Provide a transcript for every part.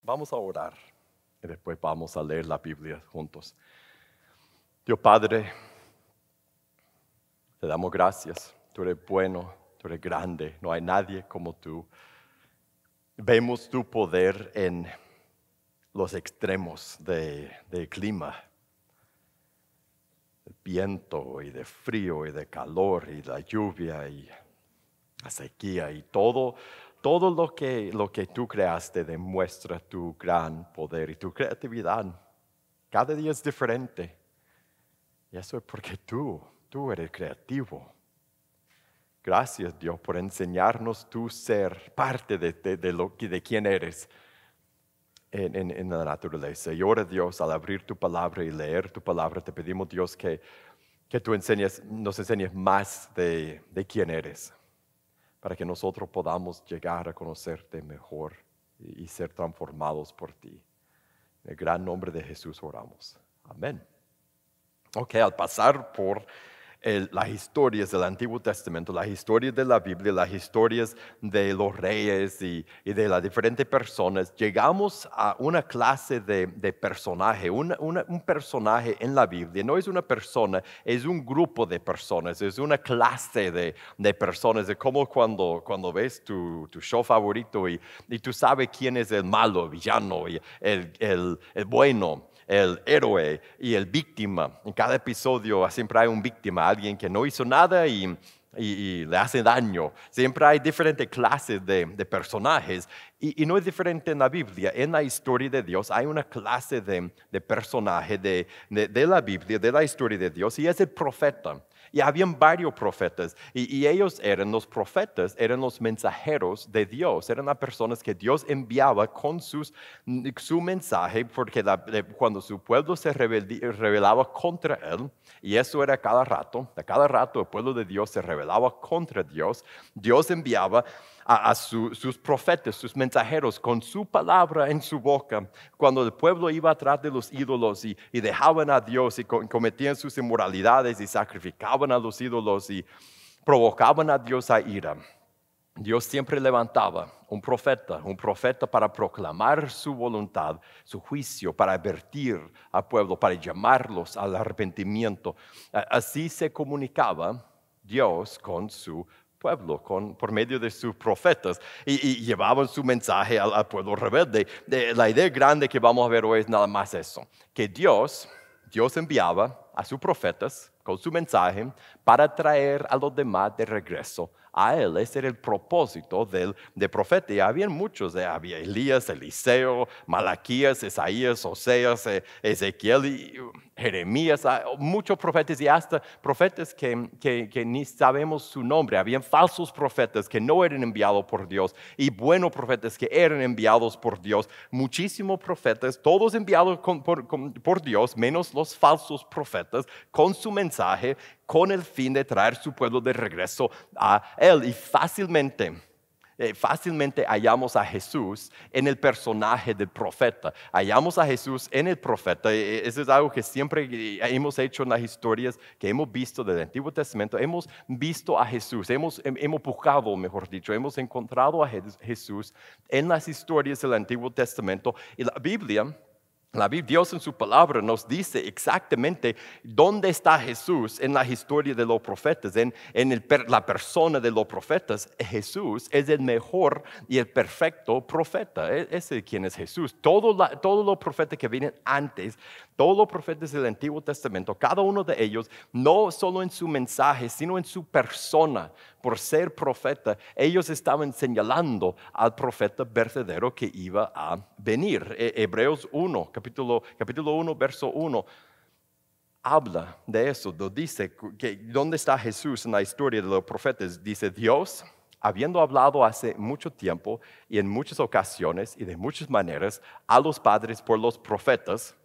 Vamos a orar y después vamos a leer la Biblia juntos. Dios Padre, te damos gracias. Tú eres bueno, tú eres grande, no hay nadie como tú. Vemos tu poder en los extremos de clima, el viento y de frío y de calor y la lluvia y la sequía y todo lo que tú creaste demuestra tu gran poder y tu creatividad. Cada día es diferente. Y eso es porque tú eres creativo. Gracias, Dios, por enseñarnos tu ser, parte de quién eres en la naturaleza. Y ahora, Dios, al abrir tu palabra y leer tu palabra, te pedimos, Dios, que tú nos enseñes más de quién eres, para que nosotros podamos llegar a conocerte mejor y ser transformados por ti. En el gran nombre de Jesús oramos. Amén. Ok, al pasar por las historias del Antiguo Testamento, las historias de la Biblia, las historias de los reyes y de las diferentes personas, llegamos a una clase de personaje. Un personaje en la Biblia no es una persona, es un grupo de personas, es una clase de personas. Es como cuando ves tu show favorito y tú sabes quién es el malo, el villano, y el bueno, el héroe y el víctima. En cada episodio siempre hay un víctima, alguien que no hizo nada y le hace daño. Siempre hay diferentes clases de personajes y no es diferente en la Biblia. En la historia de Dios hay una clase de personaje de la Biblia, de la historia de Dios, y es el profeta. Y habían varios profetas y ellos eran los profetas, eran los mensajeros de Dios, eran las personas que Dios enviaba con su mensaje, porque cuando su pueblo se rebelaba contra él, y eso era cada rato el pueblo de Dios se rebelaba contra Dios, Dios enviaba a sus profetas, sus mensajeros, con su palabra en su boca. Cuando el pueblo iba atrás de los ídolos y dejaban a Dios y cometían sus inmoralidades y sacrificaban a los ídolos y provocaban a Dios a ira, Dios siempre levantaba un profeta para proclamar su voluntad, su juicio, para advertir al pueblo, para llamarlos al arrepentimiento. Así se comunicaba Dios con su pueblo, por medio de sus profetas, y llevaban su mensaje al pueblo rebelde. La idea grande que vamos a ver hoy es nada más eso, que Dios enviaba a sus profetas con su mensaje para traer a los demás de regreso a él. Ese era el propósito del profeta. Y había muchos, había Elías, Eliseo, Malaquías, Isaías, Oseas, Ezequiel y Jeremías, muchos profetas y hasta profetas que ni sabemos su nombre. Habían falsos profetas que no eran enviados por Dios y buenos profetas que eran enviados por Dios. Muchísimos profetas, todos enviados por Dios, menos los falsos profetas, con su mensaje, con el fin de traer su pueblo de regreso a él. Y fácilmente hallamos a Jesús en el personaje del profeta. Hallamos a Jesús en el profeta. Eso es algo que siempre hemos hecho en las historias que hemos visto del Antiguo Testamento. Hemos visto a Jesús, hemos buscado, mejor dicho, hemos encontrado a Jesús en las historias del Antiguo Testamento. Y la Biblia, Dios en su palabra nos dice exactamente dónde está Jesús en la historia de los profetas, en la persona de los profetas. Jesús es el mejor y el perfecto profeta. Ese es quien es Jesús. Todos los profetas que vienen antes, todos los profetas del Antiguo Testamento, cada uno de ellos, no solo en su mensaje, sino en su persona, por ser profeta, ellos estaban señalando al profeta verdadero que iba a venir. Hebreos 1, capítulo 1, verso 1, habla de eso. Dice que ¿dónde está Jesús en la historia de los profetas? Dice: Dios, habiendo hablado hace mucho tiempo y en muchas ocasiones y de muchas maneras a los padres por los profetas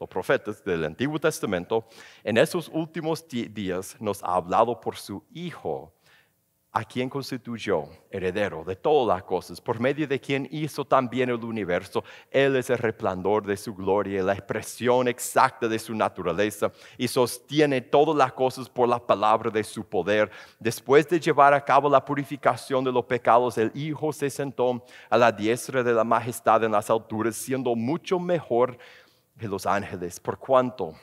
del Antiguo Testamento, en esos últimos días nos ha hablado por su Hijo, a quien constituyó heredero de todas las cosas, por medio de quien hizo también el universo. Él es el resplandor de su gloria, la expresión exacta de su naturaleza, y sostiene todas las cosas por la palabra de su poder. Después de llevar a cabo la purificación de los pecados, el Hijo se sentó a la diestra de la majestad en las alturas, siendo mucho mejor que los ángeles, por cuanto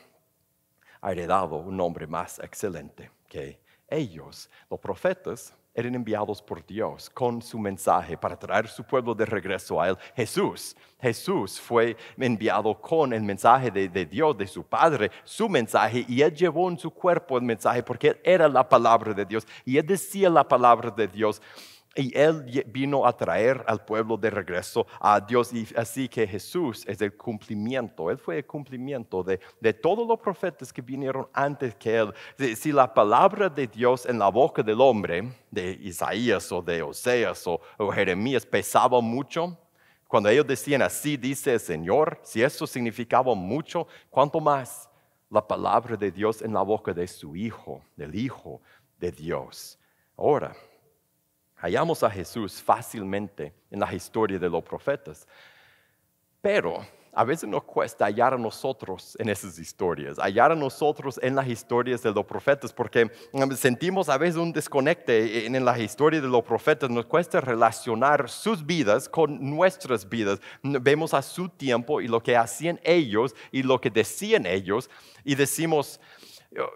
ha heredado un nombre más excelente que ellos. Los profetas eran enviados por Dios con su mensaje para traer su pueblo de regreso a Él. Jesús fue enviado con el mensaje de Dios, de su Padre, su mensaje, y Él llevó en su cuerpo el mensaje porque Él era la palabra de Dios y Él decía la palabra de Dios. Y Él vino a traer al pueblo de regreso a Dios. Y así que Jesús es el cumplimiento. Él fue el cumplimiento de todos los profetas que vinieron antes que Él. Si la palabra de Dios en la boca del hombre, de Isaías o de Oseas o Jeremías, pesaba mucho, cuando ellos decían así dice el Señor, si eso significaba mucho, ¿cuánto más la palabra de Dios en la boca de su Hijo, del Hijo de Dios? Ahora, hallamos a Jesús fácilmente en la historia de los profetas, pero a veces nos cuesta hallar a nosotros en esas historias, hallar a nosotros en las historias de los profetas, porque sentimos a veces un desconecte en la historia de los profetas. Nos cuesta relacionar sus vidas con nuestras vidas. Vemos a su tiempo y lo que hacían ellos y lo que decían ellos y decimos,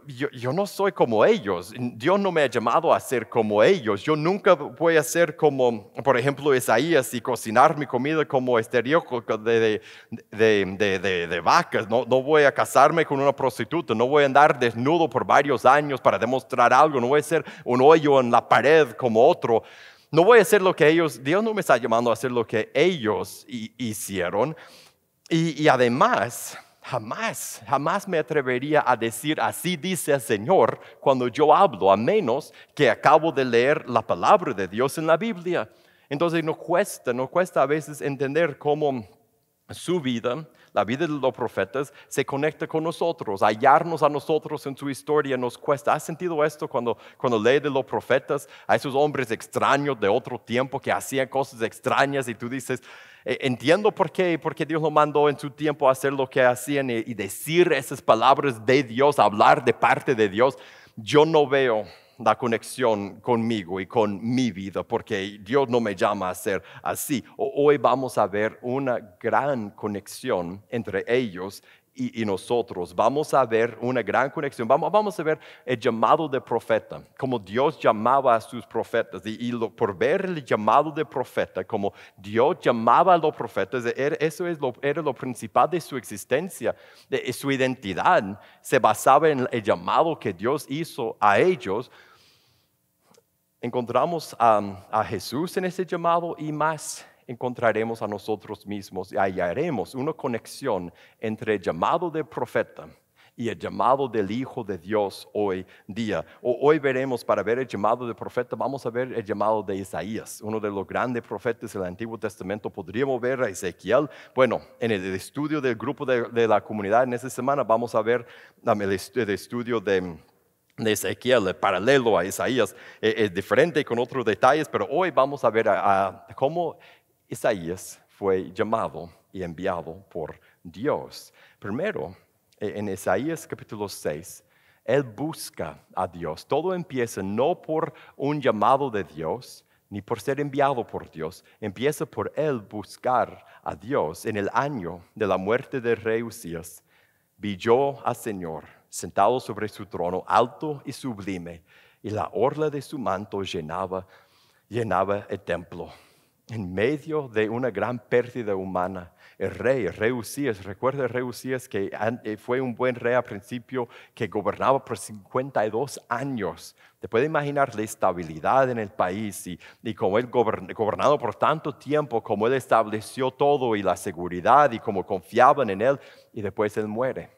yo no soy como ellos. Dios no me ha llamado a ser como ellos. Yo nunca voy a ser como, por ejemplo, Isaías y cocinar mi comida como estereotipo de vacas. No voy a casarme con una prostituta. No voy a andar desnudo por varios años para demostrar algo. No voy a ser un hoyo en la pared como otro. No voy a hacer lo que ellos, Dios no me está llamando a hacer lo que ellos hicieron. Y además, jamás me atrevería a decir así dice el Señor cuando yo hablo, a menos que acabo de leer la palabra de Dios en la Biblia. Entonces nos cuesta a veces entender cómo su vida, la vida de los profetas, se conecta con nosotros. Hallarnos a nosotros en su historia nos cuesta. ¿Has sentido esto cuando lees de los profetas, a esos hombres extraños de otro tiempo que hacían cosas extrañas y tú dices, entiendo por qué Dios lo mandó en su tiempo a hacer lo que hacían y decir esas palabras de Dios, hablar de parte de Dios? Yo no veo la conexión conmigo y con mi vida, porque Dios no me llama a ser así. Hoy vamos a ver una gran conexión entre ellos y nosotros. Vamos a ver una gran conexión. Vamos a ver el llamado de profeta, como Dios llamaba a sus profetas. Por ver el llamado de profeta, como Dios llamaba a los profetas, eso era lo principal de su existencia. Su identidad se basaba en el llamado que Dios hizo a ellos. Encontramos a Jesús en ese llamado y más encontraremos a nosotros mismos y hallaremos una conexión entre el llamado del profeta y el llamado del Hijo de Dios hoy día. Hoy veremos, para ver el llamado del profeta, vamos a ver el llamado de Isaías, uno de los grandes profetas del Antiguo Testamento. Podríamos ver a Ezequiel. Bueno, en el estudio del grupo de la comunidad en esta semana vamos a ver el estudio de Ezequiel, paralelo a Isaías, es diferente con otros detalles, pero hoy vamos a ver cómo Isaías fue llamado y enviado por Dios. Primero, en Isaías capítulo 6, él busca a Dios. Todo empieza no por un llamado de Dios, ni por ser enviado por Dios. Empieza por él buscar a Dios. En el año de la muerte del rey Usías, vi yo al Señor sentado sobre su trono, alto y sublime, y la orla de su manto llenaba el templo. En medio de una gran pérdida humana, el rey Usías, recuerda el rey Usías que fue un buen rey al principio, que gobernaba por 52 años. Te puedes imaginar la estabilidad en el país y como él gobernado por tanto tiempo, como él estableció todo y la seguridad y como confiaban en él, y después él muere.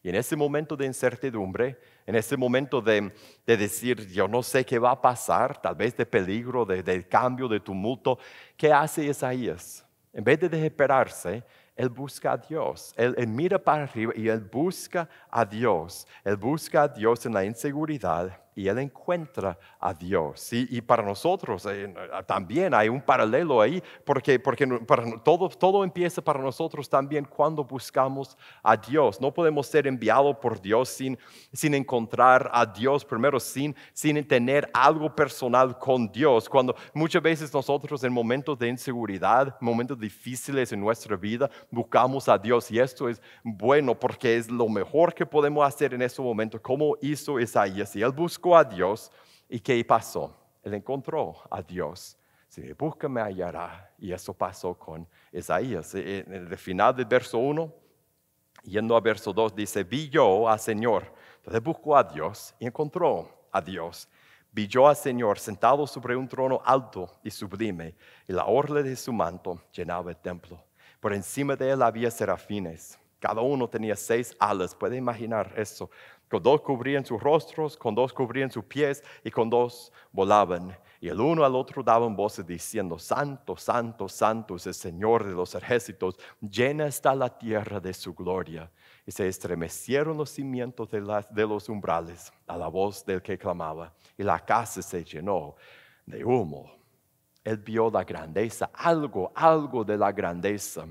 Y en ese momento de incertidumbre, en ese momento de decir, yo no sé qué va a pasar, tal vez de peligro, de cambio, de tumulto, ¿qué hace Isaías? En vez de desesperarse, él busca a Dios. Él mira para arriba y él busca a Dios. Él busca a Dios en la inseguridad y él encuentra a Dios. Y para nosotros también hay un paralelo ahí, porque todo empieza para nosotros también cuando buscamos a Dios. No podemos ser enviados por Dios sin encontrar a Dios primero, sin tener algo personal con Dios. Cuando muchas veces nosotros en momentos de inseguridad, momentos difíciles en nuestra vida, buscamos a Dios, y esto es bueno porque es lo mejor que podemos hacer en ese momento, como hizo Isaías. Y él buscó a Dios, ¿y qué pasó? Él encontró a Dios. Si busca, me hallará. Y eso pasó con Isaías. En el final del verso 1, yendo a verso 2, dice: vi yo al Señor. Entonces buscó a Dios y encontró a Dios. Vi yo al Señor sentado sobre un trono alto y sublime, y la orla de su manto llenaba el templo. Por encima de él había serafines. Cada uno tenía 6 alas. ¿Puede imaginar eso? Con 2 cubrían sus rostros, con 2 cubrían sus pies, y con 2 volaban. Y el uno al otro daban voces diciendo: Santo, santo, santo es el Señor de los ejércitos. Llena está la tierra de su gloria. Y se estremecieron los cimientos de los umbrales a la voz del que clamaba. Y la casa se llenó de humo. Él vio la grandeza, algo de la grandeza,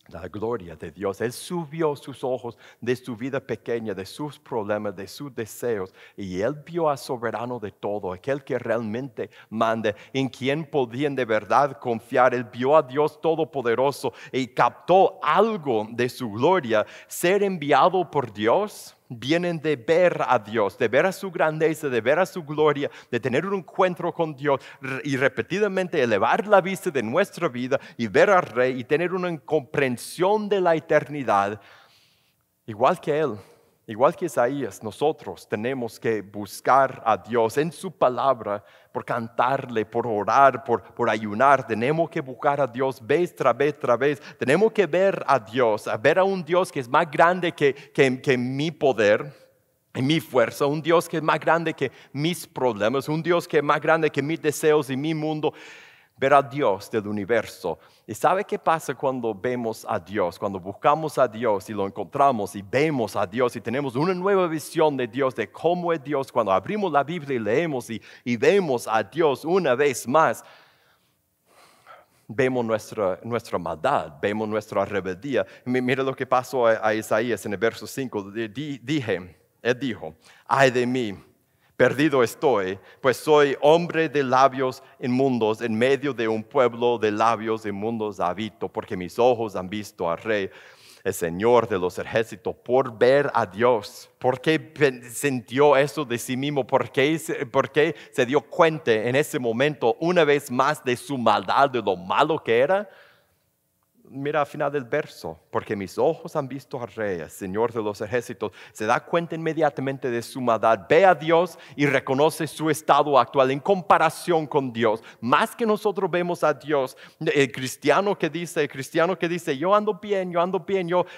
la gloria de Dios. Él subió sus ojos de su vida pequeña, de sus problemas, de sus deseos, y él vio al soberano de todo, aquel que realmente manda, en quien podían de verdad confiar. Él vio a Dios todopoderoso y captó algo de su gloria. Ser enviado por Dios vienen de ver a Dios, de ver a su grandeza, de ver a su gloria, de tener un encuentro con Dios y repetidamente elevar la vista de nuestra vida y ver al Rey y tener una comprensión de la eternidad. Igual que él, igual que Isaías, nosotros tenemos que buscar a Dios en su palabra, por cantarle, por orar, por ayunar. Tenemos que buscar a Dios vez tras vez. Tenemos que ver a Dios, a ver a un Dios que es más grande que mi poder y mi fuerza, un Dios que es más grande que mis problemas, un Dios que es más grande que mis deseos y mi mundo. Ver a Dios del universo. ¿Y sabe qué pasa cuando vemos a Dios? Cuando buscamos a Dios y lo encontramos y vemos a Dios y tenemos una nueva visión de Dios, de cómo es Dios. Cuando abrimos la Biblia y leemos y vemos a Dios una vez más, vemos nuestra maldad, vemos nuestra rebeldía. Mira lo que pasó a Isaías en el verso 5. Él dijo: ay de mí, perdido estoy, pues soy hombre de labios inmundos, en medio de un pueblo de labios inmundos habito, porque mis ojos han visto al Rey, el Señor de los ejércitos. Por ver a Dios. ¿Por qué sintió eso de sí mismo? ¿Por qué se dio cuenta en ese momento una vez más de su maldad, de lo malo que era? Mira al final del verso: porque mis ojos han visto al Rey, el Señor de los ejércitos. Se da cuenta inmediatamente de su maldad, ve a Dios y reconoce su estado actual en comparación con Dios. Más que nosotros vemos a Dios, el cristiano que dice yo ando bien,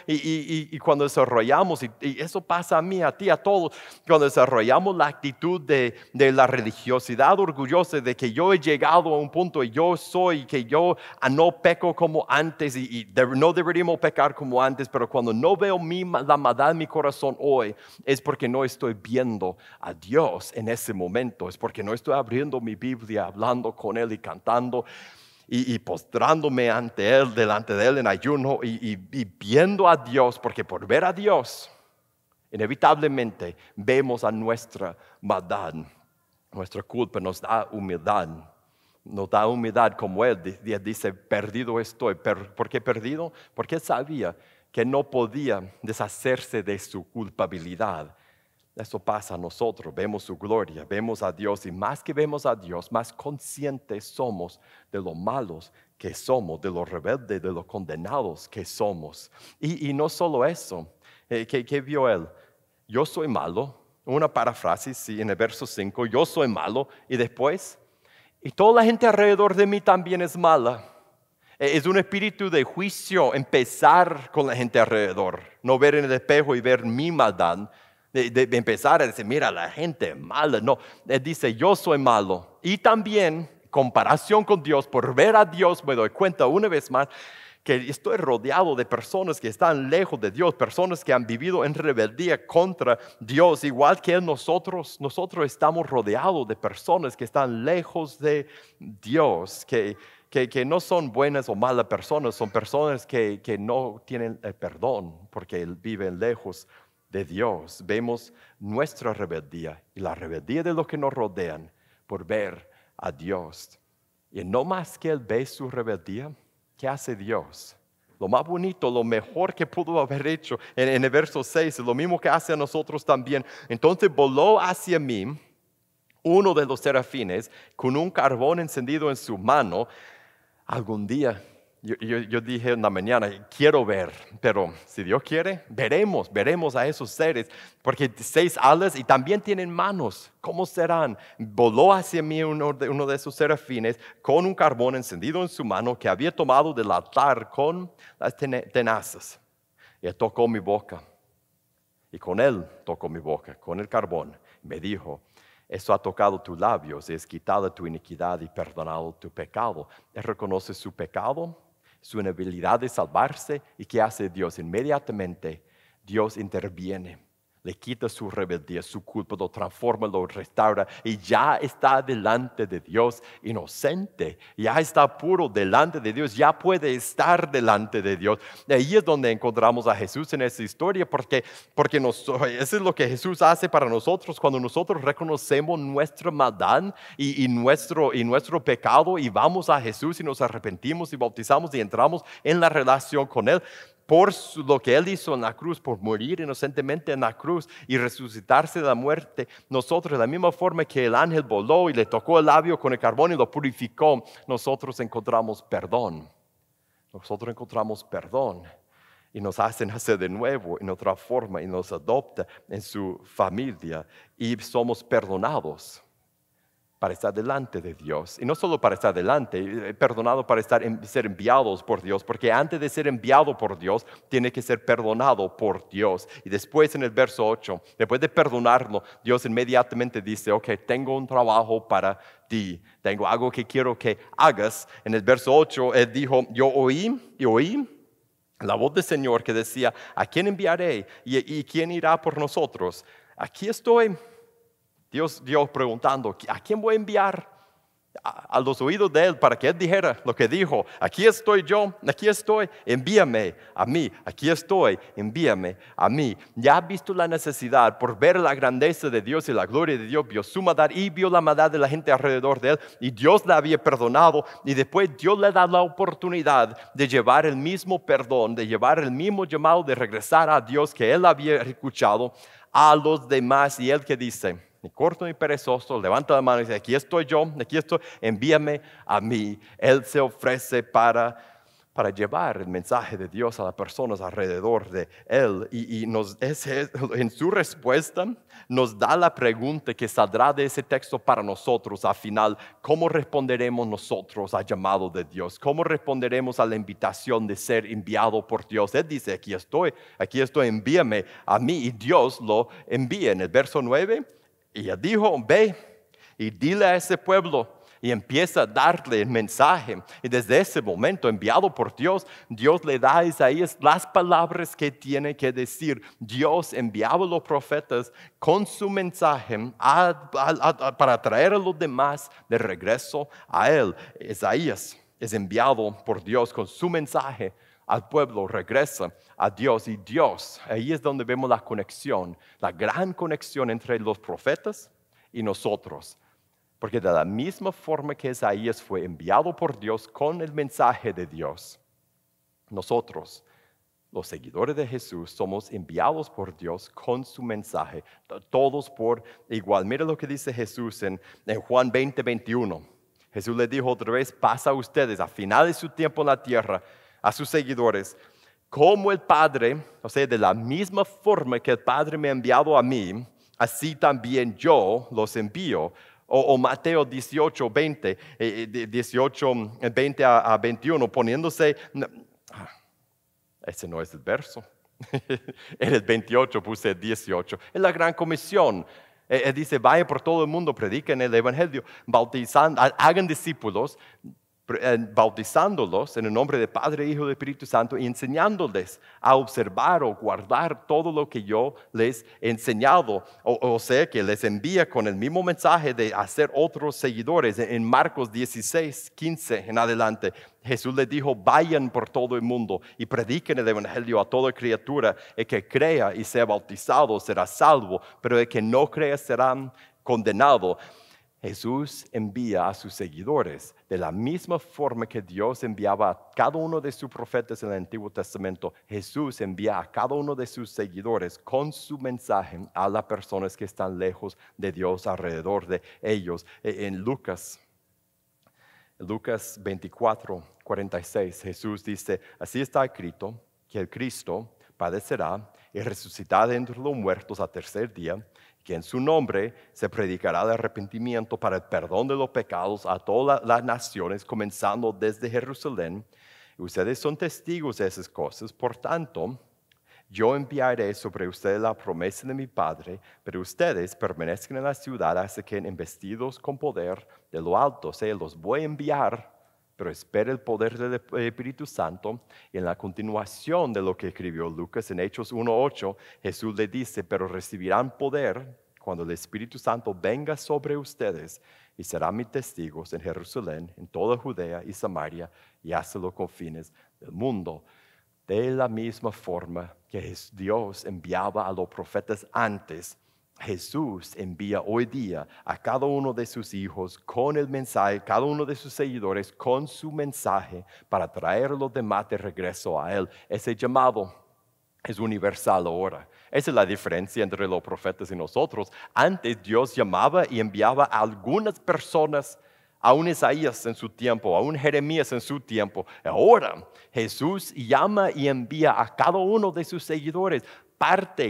y cuando desarrollamos, y eso pasa a mí, a ti, a todos, cuando desarrollamos la actitud de la religiosidad orgullosa, de que yo he llegado a un punto y yo soy, que yo no peco como antes, no deberíamos pecar como antes, pero cuando no veo la maldad en mi corazón hoy, es porque no estoy viendo a Dios en ese momento, es porque no estoy abriendo mi Biblia, hablando con Él y cantando y postrándome ante Él, delante de Él en ayuno y viendo a Dios, porque por ver a Dios, inevitablemente vemos a nuestra maldad, nuestra culpa nos da humildad. Nos da humildad como Él dice: perdido estoy. ¿Por qué perdido? Porque Él sabía que no podía deshacerse de su culpabilidad. Eso pasa a nosotros, vemos su gloria, vemos a Dios, y más que vemos a Dios, más conscientes somos de lo malos que somos, de lo rebeldes, de lo condenados que somos. Y no solo eso, ¿qué vio Él? Yo soy malo, una paráfrasis, sí, en el verso 5, yo soy malo, y después, y toda la gente alrededor de mí también es mala. Es un espíritu de juicio empezar con la gente alrededor. No ver en el espejo y ver mi maldad. De empezar a decir: mira, la gente es mala. No, él dice: yo soy malo. Y también, comparación con Dios, por ver a Dios me doy cuenta una vez más que estoy rodeado de personas que están lejos de Dios, personas que han vivido en rebeldía contra Dios, igual que nosotros estamos rodeados de personas que están lejos de Dios, que no son buenas o malas personas, son personas que no tienen el perdón porque viven lejos de Dios. Vemos nuestra rebeldía y la rebeldía de los que nos rodean por ver a Dios. Y no más que Él ve su rebeldía, ¿qué hace Dios? Lo más bonito, lo mejor que pudo haber hecho en el verso 6, es lo mismo que hace a nosotros también. Entonces voló hacia mí uno de los serafines con un carbón encendido en su mano. Algún día, yo dije en la mañana, quiero ver, pero si Dios quiere, veremos a esos seres, porque 6 alas y también tienen manos. ¿Cómo serán? Voló hacia mí uno de esos serafines con un carbón encendido en su mano que había tomado del altar con las tenazas. Y él tocó mi boca, y con él tocó mi boca, con el carbón. Me dijo: eso ha tocado tus labios, es quitada tu iniquidad y perdonado tu pecado. Él reconoce su pecado, su inhabilidad de salvarse. ¿Y qué hace Dios? Inmediatamente Dios interviene, le quita su rebeldía, su culpa, lo transforma, lo restaura y ya está delante de Dios inocente, ya está puro delante de Dios, ya puede estar delante de Dios. Y ahí es donde encontramos a Jesús en esa historia, porque eso es lo que Jesús hace para nosotros cuando nosotros reconocemos nuestra maldad y nuestro pecado y vamos a Jesús y nos arrepentimos y bautizamos y entramos en la relación con Él. Por lo que Él hizo en la cruz, por morir inocentemente en la cruz y resucitarse de la muerte, nosotros, de la misma forma que el ángel voló y le tocó el labio con el carbón y lo purificó, nosotros encontramos perdón. Nosotros encontramos perdón y nos hacen nacer de nuevo en otra forma y nos adopta en su familia y somos perdonados para estar delante de Dios. Y no solo para estar delante, perdonado para ser enviados por Dios, porque antes de ser enviado por Dios, tiene que ser perdonado por Dios. Y después en el verso 8, después de perdonarlo, Dios inmediatamente dice: ok, tengo un trabajo para ti, tengo algo que quiero que hagas. En el verso 8, Él dijo: yo oí la voz del Señor que decía: ¿a quién enviaré? ¿Y quién irá por nosotros? Aquí estoy. Dios preguntando: ¿a quién voy a enviar? A los oídos de Él para que Él dijera lo que dijo: aquí estoy yo, aquí estoy, envíame a mí, aquí estoy, envíame a mí. Ya ha visto la necesidad por ver la grandeza de Dios y la gloria de Dios, vio su maldad y vio la maldad de la gente alrededor de Él, y Dios la había perdonado, y después Dios le da la oportunidad de llevar el mismo perdón, de llevar el mismo llamado, de regresar a Dios que Él había escuchado a los demás. Y Él que dice, ni corto ni perezoso, levanta la mano y dice: aquí estoy yo, aquí estoy, envíame a mí. Él se ofrece para llevar el mensaje de Dios a las personas alrededor de Él. Y en su respuesta nos da la pregunta que saldrá de ese texto para nosotros al final: ¿cómo responderemos nosotros al llamado de Dios? ¿Cómo responderemos a la invitación de ser enviado por Dios? Él dice: aquí estoy, envíame a mí. Y Dios lo envía. En el verso 9, y Él dijo: ve y dile a ese pueblo. Y empieza a darle el mensaje. Y desde ese momento, enviado por Dios, Dios le da a Isaías las palabras que tiene que decir. Dios enviaba a los profetas con su mensaje para traer a los demás de regreso a Él. Isaías es enviado por Dios con su mensaje al pueblo, regresa a Dios. Y Dios, ahí es donde vemos la conexión, la gran conexión entre los profetas y nosotros. Porque de la misma forma que Isaías fue enviado por Dios con el mensaje de Dios, nosotros, los seguidores de Jesús, somos enviados por Dios con su mensaje, todos por igual. Mira lo que dice Jesús en Juan 20:21. Jesús le dijo otra vez: pasa a ustedes, a final de su tiempo en la tierra, a sus seguidores, como el Padre, o sea, de la misma forma que el Padre me ha enviado a mí, así también yo los envío. O Mateo 18:20 a 21, poniéndose... Ese no es el verso. En el 28 puse 18. Es la gran comisión. Él dice: vayan por todo el mundo, prediquen el evangelio, bautizando, hagan discípulos. bautizándolos en el nombre del Padre, Hijo y Espíritu Santo y enseñándoles a observar o guardar todo lo que yo les he enseñado. O sea que les envía con el mismo mensaje de hacer otros seguidores. En Marcos 16, 15 en adelante, Jesús les dijo: vayan por todo el mundo y prediquen el evangelio a toda criatura. El que crea y sea bautizado será salvo, pero el que no crea será condenado. Jesús envía a sus seguidores de la misma forma que Dios enviaba a cada uno de sus profetas en el Antiguo Testamento. Jesús envía a cada uno de sus seguidores con su mensaje a las personas que están lejos de Dios, alrededor de ellos. En Lucas 24, 46, Jesús dice: así está escrito que el Cristo padecerá y resucitará entre los muertos al tercer día, que en su nombre se predicará el arrepentimiento para el perdón de los pecados a todas las naciones, comenzando desde Jerusalén. Ustedes son testigos de esas cosas. Por tanto, yo enviaré sobre ustedes la promesa de mi Padre, pero ustedes permanezcan en la ciudad hasta que investidos con poder de lo alto. O sea, los voy a enviar, pero espere el poder del Espíritu Santo. Y en la continuación de lo que escribió Lucas en Hechos 1:8, Jesús le dice: pero recibirán poder cuando el Espíritu Santo venga sobre ustedes, y serán mis testigos en Jerusalén, en toda Judea y Samaria, y hasta los confines del mundo. De la misma forma que Dios enviaba a los profetas antes, Jesús envía hoy día a cada uno de sus hijos con el mensaje, cada uno de sus seguidores con su mensaje, para traer a los demás de regreso a Él. Ese llamado es universal ahora. Esa es la diferencia entre los profetas y nosotros. Antes Dios llamaba y enviaba a algunas personas, a un Isaías en su tiempo, a un Jeremías en su tiempo. Ahora Jesús llama y envía a cada uno de sus seguidores.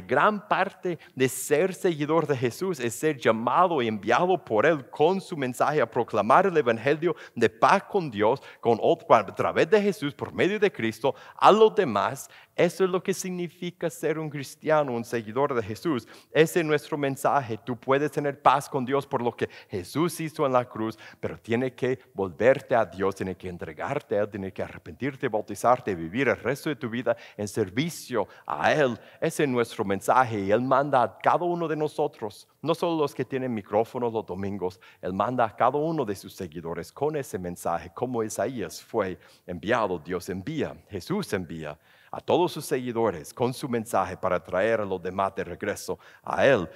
Gran parte de ser seguidor de Jesús es ser llamado y enviado por Él con su mensaje a proclamar el evangelio de paz con Dios, a través de Jesús, por medio de Cristo, a los demás. Eso es lo que significa ser un cristiano, un seguidor de Jesús. Ese es nuestro mensaje. Tú puedes tener paz con Dios por lo que Jesús hizo en la cruz, pero tienes que volverte a Dios, tienes que entregarte a Él, tienes que arrepentirte, bautizarte, vivir el resto de tu vida en servicio a Él. Ese es nuestro mensaje, y Él manda a cada uno de nosotros, no solo los que tienen micrófonos los domingos. Él manda a cada uno de sus seguidores con ese mensaje, como Isaías fue enviado. Dios envía, Jesús envía a todos sus seguidores con su mensaje para traer a los demás de regreso a Él.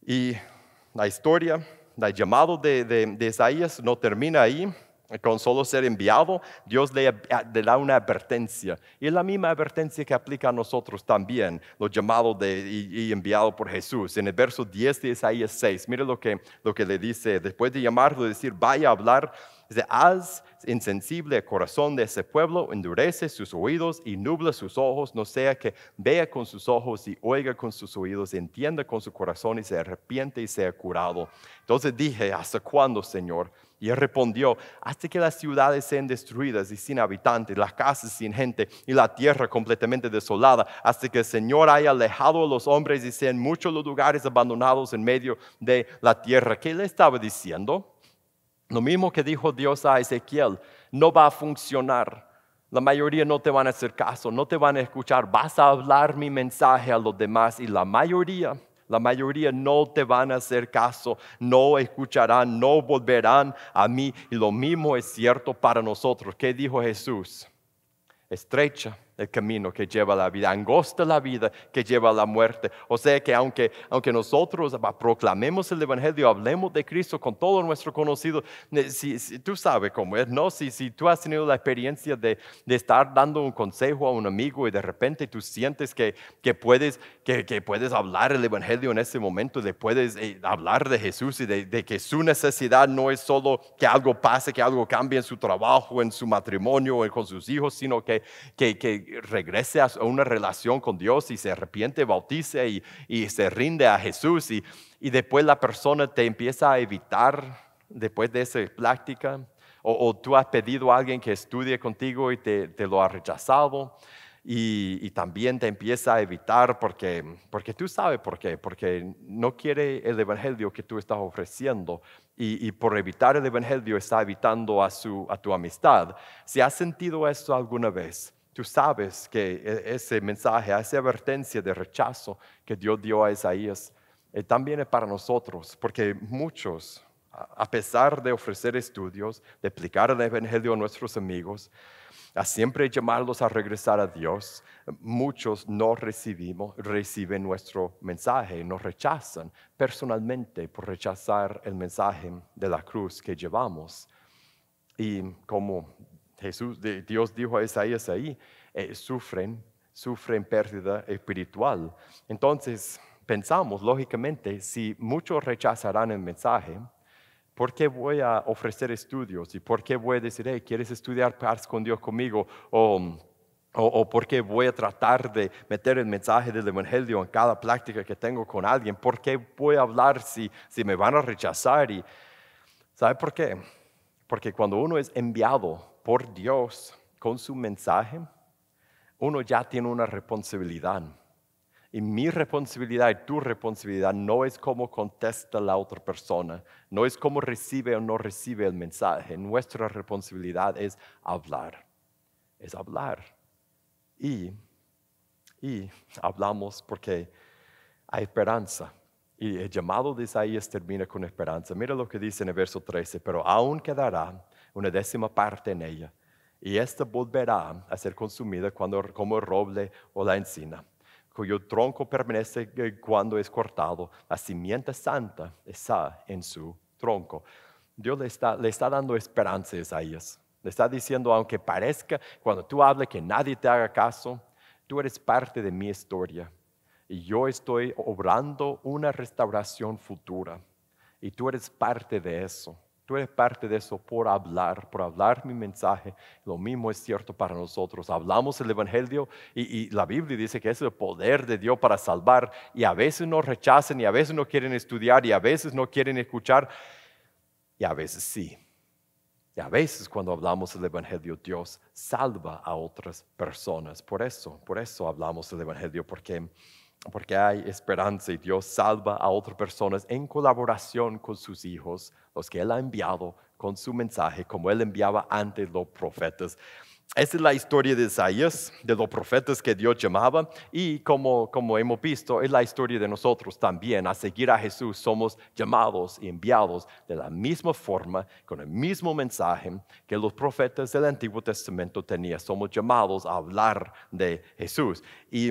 Y la historia, el llamado de Isaías no termina ahí. Con solo ser enviado, Dios le da una advertencia. Y es la misma advertencia que aplica a nosotros también, los llamados y enviados por Jesús. En el verso 10 de Isaías 6, mire lo que le dice, después de llamarlo, decir: vaya a hablar, dice: haz insensible el corazón de ese pueblo, endurece sus oídos y nubla sus ojos, no sea que vea con sus ojos y oiga con sus oídos, y entienda con su corazón y se arrepiente y sea curado. Entonces dije: ¿hasta cuándo, Señor? Y Él respondió: hasta que las ciudades sean destruidas y sin habitantes, las casas sin gente y la tierra completamente desolada, hasta que el Señor haya alejado a los hombres y sean muchos los lugares abandonados en medio de la tierra. ¿Qué le estaba diciendo? Lo mismo que dijo Dios a Ezequiel: no va a funcionar. La mayoría no te van a hacer caso, no te van a escuchar. Vas a hablar mi mensaje a los demás y la mayoría no te van a hacer caso, no escucharán, no volverán a mí. Y lo mismo es cierto para nosotros. ¿Qué dijo Jesús? Estrecha el camino que lleva a la vida, angosta la vida que lleva a la muerte. O sea que aunque nosotros proclamemos el evangelio, hablemos de Cristo con todo nuestro conocido, si tú sabes cómo es, ¿no? Si tú has tenido la experiencia de estar dando un consejo a un amigo y de repente tú sientes que puedes hablar el evangelio en ese momento, le puedes hablar de Jesús y de que su necesidad no es solo que algo pase, que algo cambie en su trabajo, en su matrimonio o con sus hijos, sino que regrese a una relación con Dios y se arrepiente, bautice y se rinde a Jesús, y después la persona te empieza a evitar después de esa práctica, o tú has pedido a alguien que estudie contigo y te lo ha rechazado. y también te empieza a evitar porque tú sabes por qué, porque no quiere el evangelio que tú estás ofreciendo y por evitar el evangelio está evitando a tu amistad. Si has sentido esto alguna vez, tú sabes que ese mensaje, esa advertencia de rechazo que Dios dio a Isaías, también es para nosotros, porque muchos, a pesar de ofrecer estudios, de explicar el evangelio a nuestros amigos, a siempre llamarlos a regresar a Dios, muchos no reciben nuestro mensaje, nos rechazan personalmente por rechazar el mensaje de la cruz que llevamos. Y como Dios dijo a Isaías ahí, sufren pérdida espiritual. Entonces pensamos, lógicamente, si muchos rechazarán el mensaje, ¿por qué voy a ofrecer estudios? ¿Y por qué voy a decir, hey, ¿quieres estudiar paz con Dios conmigo? O por qué voy a tratar de meter el mensaje del evangelio en cada plática que tengo con alguien? ¿Por qué voy a hablar si me van a rechazar? Y ¿sabe por qué? Porque cuando uno es enviado por Dios con su mensaje, uno ya tiene una responsabilidad. Y mi responsabilidad y tu responsabilidad no es cómo contesta la otra persona, no es cómo recibe o no recibe el mensaje. Nuestra responsabilidad es hablar, Y hablamos porque hay esperanza. Y el llamado de Isaías termina con esperanza. Mira lo que dice en el verso 13, pero aún quedará una 10ª parte en ella, y esta volverá a ser consumida como el roble o la encina, cuyo tronco permanece cuando es cortado. La simiente santa está en su tronco. Dios le está dando esperanza a Isaías. Le está diciendo, aunque parezca cuando tú hables que nadie te haga caso, tú eres parte de mi historia. Y yo estoy obrando una restauración futura. Y tú eres parte de eso. Tú eres parte de eso por hablar mi mensaje. Lo mismo es cierto para nosotros. Hablamos el evangelio y la Biblia dice que es el poder de Dios para salvar. Y a veces nos rechazan y a veces no quieren estudiar y a veces no quieren escuchar. Y a veces sí. Y a veces cuando hablamos del evangelio, Dios salva a otras personas. Por eso hablamos del evangelio, porque hay esperanza y Dios salva a otras personas en colaboración con sus hijos, los que Él ha enviado con su mensaje, como Él enviaba antes los profetas. Esa es la historia de Isaías, de los profetas que Dios llamaba, y como hemos visto, es la historia de nosotros también. A seguir a Jesús somos llamados y enviados de la misma forma, con el mismo mensaje que los profetas del Antiguo Testamento tenían. Somos llamados a hablar de Jesús. Y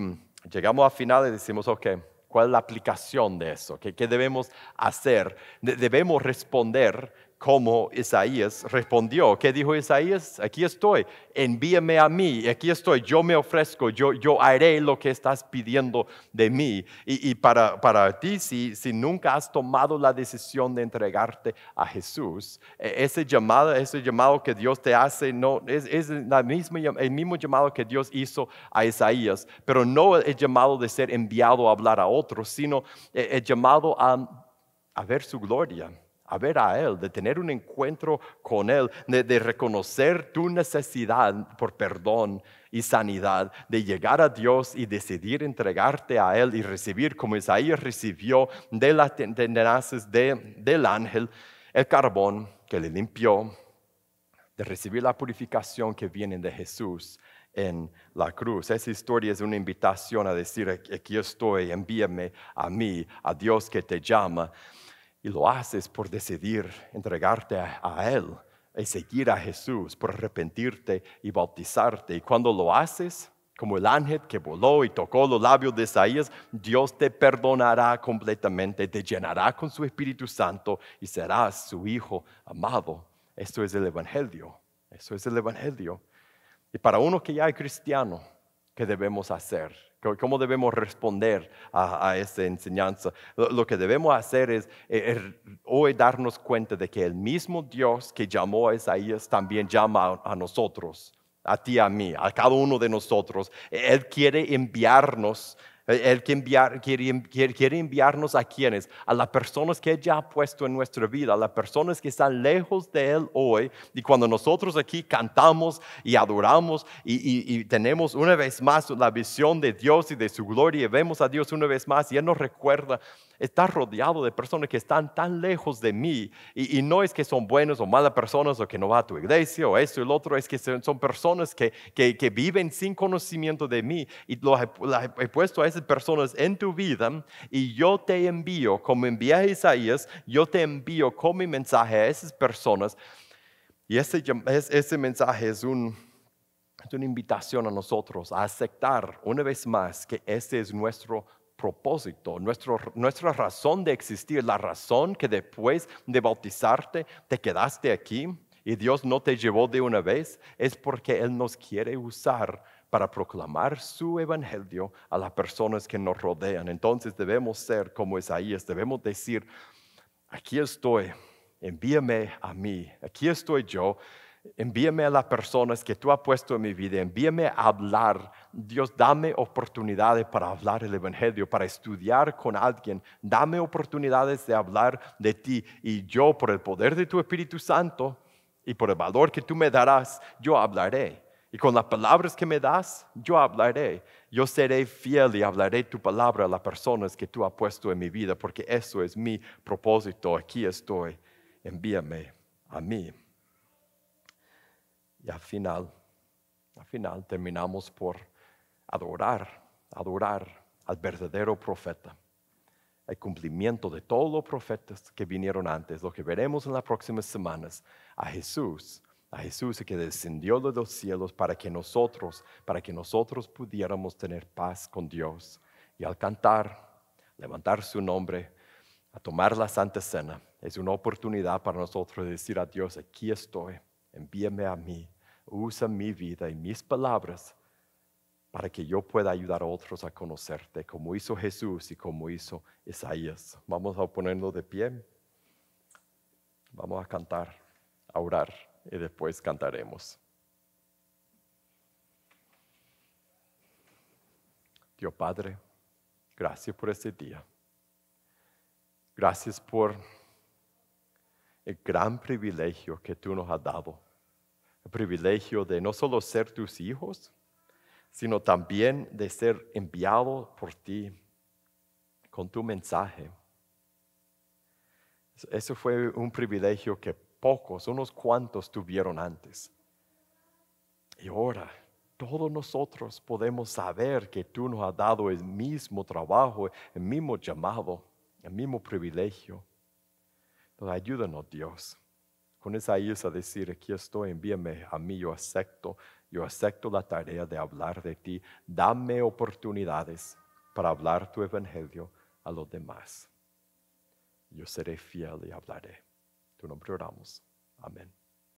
llegamos al final y decimos, ok, ¿cuál es la aplicación de eso? ¿Qué debemos hacer? Debemos responder como Isaías respondió. ¿Qué dijo Isaías? Aquí estoy, envíame a mí, aquí estoy, yo me ofrezco, yo haré lo que estás pidiendo de mí. Y para ti, si nunca has tomado la decisión de entregarte a Jesús, ese llamado que Dios te hace es el mismo llamado que Dios hizo a Isaías, pero no el llamado de ser enviado a hablar a otros, sino el llamado a ver su gloria, a ver a Él, de tener un encuentro con Él, de reconocer tu necesidad por perdón y sanidad, de llegar a Dios y decidir entregarte a Él y recibir, como Isaías recibió de las tenazas del ángel, el carbón que le limpió, de recibir la purificación que viene de Jesús en la cruz. Esa historia es una invitación a decir, aquí estoy, envíame a mí, a Dios que te llama. Y lo haces por decidir entregarte a Él y seguir a Jesús, por arrepentirte y bautizarte. Y cuando lo haces, como el ángel que voló y tocó los labios de Isaías, Dios te perdonará completamente, te llenará con su Espíritu Santo y serás su hijo amado. Esto es el Evangelio. Eso es el Evangelio. Y para uno que ya es cristiano, ¿qué debemos hacer? ¿Cómo debemos responder a esa enseñanza? Lo que debemos hacer es hoy darnos cuenta de que el mismo Dios que llamó a Isaías también llama a nosotros, a ti, a mí, a cada uno de nosotros. Él quiere enviarnos Él quiere enviarnos a quienes, a las personas que Él ya ha puesto en nuestra vida, a las personas que están lejos de Él hoy. Y cuando nosotros aquí cantamos y adoramos y tenemos una vez más la visión de Dios y de su gloria y vemos a Dios una vez más y Él nos recuerda, estar rodeado de personas que están tan lejos de mí y no es que son buenas o malas personas o que no va a tu iglesia o esto y lo otro, es que son personas que viven sin conocimiento de mí y las he puesto a esas personas en tu vida y yo te envío, como envié a Isaías, yo te envío con mi mensaje a esas personas y ese mensaje es una invitación a nosotros a aceptar una vez más que este es nuestro propósito, nuestra razón de existir, la razón que después de bautizarte te quedaste aquí y Dios no te llevó de una vez, es porque Él nos quiere usar para proclamar su evangelio a las personas que nos rodean. Entonces debemos ser como Isaías, debemos decir, aquí estoy, envíame a mí, aquí estoy yo. Envíame a las personas que tú has puesto en mi vida, envíame a hablar. Dios, dame oportunidades para hablar el evangelio, para estudiar con alguien. Dame oportunidades de hablar de ti y yo, por el poder de tu Espíritu Santo y por el valor que tú me darás, yo hablaré. Y con las palabras que me das, yo hablaré. Yo seré fiel y hablaré tu palabra a las personas que tú has puesto en mi vida, porque eso es mi propósito. Aquí estoy, envíame a mí. Y al final terminamos por adorar al verdadero profeta. El cumplimiento de todos los profetas que vinieron antes, lo que veremos en las próximas semanas, a Jesús que descendió de los cielos para que nosotros pudiéramos tener paz con Dios. Y al cantar, levantar su nombre, a tomar la Santa Cena, es una oportunidad para nosotros de decir a Dios, aquí estoy. Envíame a mí, usa mi vida y mis palabras para que yo pueda ayudar a otros a conocerte, como hizo Jesús y como hizo Isaías. Vamos a ponernos de pie, vamos a cantar, a orar y después cantaremos. Dios Padre, gracias por este día. Gracias por el gran privilegio que tú nos has dado. El privilegio de no solo ser tus hijos, sino también de ser enviado por ti con tu mensaje. Eso fue un privilegio que unos cuantos tuvieron antes. Y ahora, todos nosotros podemos saber que tú nos has dado el mismo trabajo, el mismo llamado, el mismo privilegio. Entonces, ayúdanos, Dios. Con Isaías a decir, aquí estoy, envíame a mí, yo acepto la tarea de hablar de ti. Dame oportunidades para hablar tu evangelio a los demás. Yo seré fiel y hablaré. En tu nombre oramos. Amén.